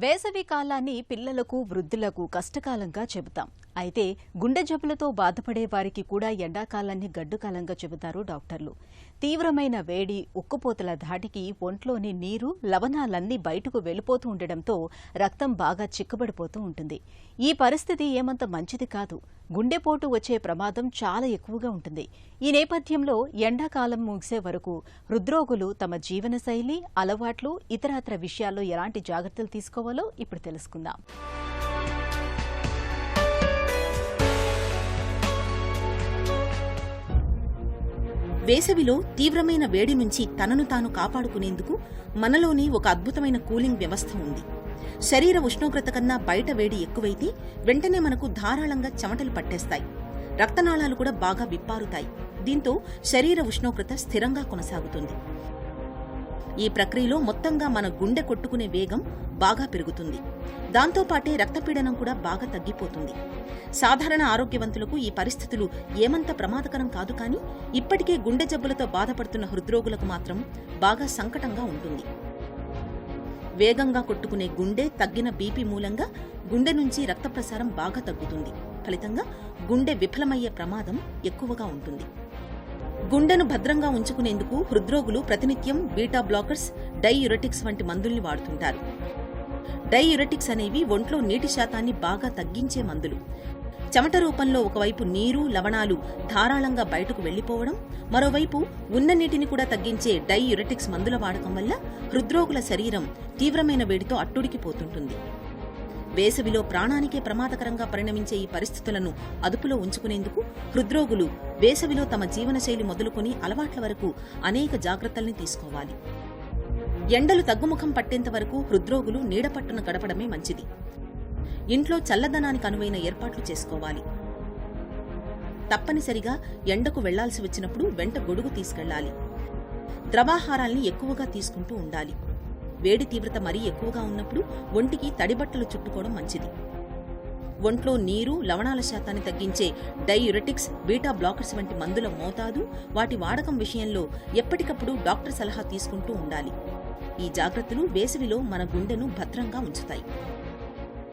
వేసవి కాలాన్ని పిల్లలకు వృద్ధులకు కష్టకాలంగా చెబుతాం. అయితే గుండె జబ్బులతో బాధపడే వారికి కూడా ఎండాకాలాన్ని గడ్డుకాలంగా చెబుతారు డాక్టర్లు. తీవ్రమైన వేడి, ఉక్కుపోతల ధాటికి ఒంట్లోని నీరు, లవణాలన్నీ బయటకు వెళ్లిపోతూ ఉండడంతో రక్తం బాగా చిక్కబడిపోతూ ఉంటుంది. ఈ పరిస్థితి ఏమంత మంచిది కాదు. గుండెపోటు వచ్చే ప్రమాదం చాలా ఎక్కువగా ఉంటుంది. ఈ నేపథ్యంలో ఎండాకాలం ముగిసే వరకు హృద్రోగులు తమ జీవనశైలి, అలవాట్లు, ఇతరత్ర విషయాల్లో ఎలాంటి జాగ్రత్తలు తీసుకోవాలో ఇప్పుడు తెలుసుకుందాం. వేసవిలో తీవ్రమైన వేడి నుంచి తనను తాను కాపాడుకునేందుకు మనలోని ఒక అద్భుతమైన కూలింగ్ వ్యవస్థ ఉంది. శరీర ఉష్ణోగ్రత కన్నా బయట వేడి ఎక్కువైతే వెంటనే మనకు ధారాళంగా చెమటలు పట్టేస్తాయి. రక్తనాళాలు కూడా బాగా విప్పారుతాయి. దీంతో శరీర ఉష్ణోగ్రత స్థిరంగా కొనసాగుతుంది. ఈ ప్రక్రియలో మొత్తంగా మన గుండె కొట్టుకునే వేగం బాగా పెరుగుతుంది. దాంతోపాటే రక్తపీడనం కూడా బాగా తగ్గిపోతుంది. సాధారణ ఆరోగ్యవంతులకు ఈ పరిస్థితులు ఏమంత ప్రమాదకరం కాదు, కానీ ఇప్పటికే గుండె జబ్బులతో బాధపడుతున్న హృద్రోగులకు మాత్రం బాగా సంకటంగా ఉంటుంది. వేగంగా కొట్టుకునే గుండె, తగ్గిన బీపీ మూలంగా గుండె నుంచి రక్త ప్రసారం బాగా తగ్గుతుంది. ఫలితంగా గుండె విఫలమయ్యే ప్రమాదం ఎక్కువగా ఉంటుంది. గుండెను భద్రంగా ఉంచుకునేందుకు హృద్రోగులు ప్రతినిత్యం బీటా బ్లాకర్స్, డైయూరెటిక్స్ వంటి మందుల్ని వాడుతుంటారు. డైయూరెటిక్స్ అనేవి ఒంట్లో నీటి శాతాన్ని బాగా తగ్గించే మందులు. చెమట రూపంలో ఒకవైపు నీరు, లవణాలు ధారాళంగా బయటకు వెళ్లిపోవడం, మరోవైపు ఉన్న నీటిని కూడా తగ్గించే డైయూరెటిక్స్ మందుల వాడకం వల్ల హృద్రోగుల శరీరం తీవ్రమైన వేడితో అట్టుడికిపోతుంటుంది. వేసవిలో ప్రాణానికే ప్రమాదకరంగా పరిణమించే ఈ పరిస్థితులను అదుపులో ఉంచుకునేందుకు హృద్రోగులు వేసవిలో తమ జీవనశైలి మొదలుకొని అలవాట్ల వరకు అనేక జాగ్రత్తల్ని తీసుకోవాలి. ఎండలు తగ్గుముఖం పట్టేంత వరకు హృద్రోగులు నీడపట్టున గడపడమే మంచిది. ఇంట్లో చల్లదనానికి అనువైన ఏర్పాట్లు చేసుకోవాలి. తప్పనిసరిగా ఎండకు వెళ్లాల్సి వచ్చినప్పుడు వెంట గొడుగు తీసుకెళ్లాలి. ద్రవాహారాల్ని ఎక్కువగా తీసుకుంటూ ఉండాలి. వేడి తీవ్రత మరీ ఎక్కువగా ఉన్నప్పుడు ఒంటికి తడిబట్టలు చుట్టుకోవడం మంచిది. ఒంట్లో నీరు, లవణాల శాతాన్ని తగ్గించే డైయూరెటిక్స్, బీటా బ్లాకర్స్ వంటి మందుల మోతాదు, వాటి వాడకం విషయంలో ఎప్పటికప్పుడు డాక్టర్ సలహా తీసుకుంటూ ఉండాలి. ఈ జాగ్రత్తలు వేసవిలో మన గుండెను భద్రంగా ఉంచుతాయి.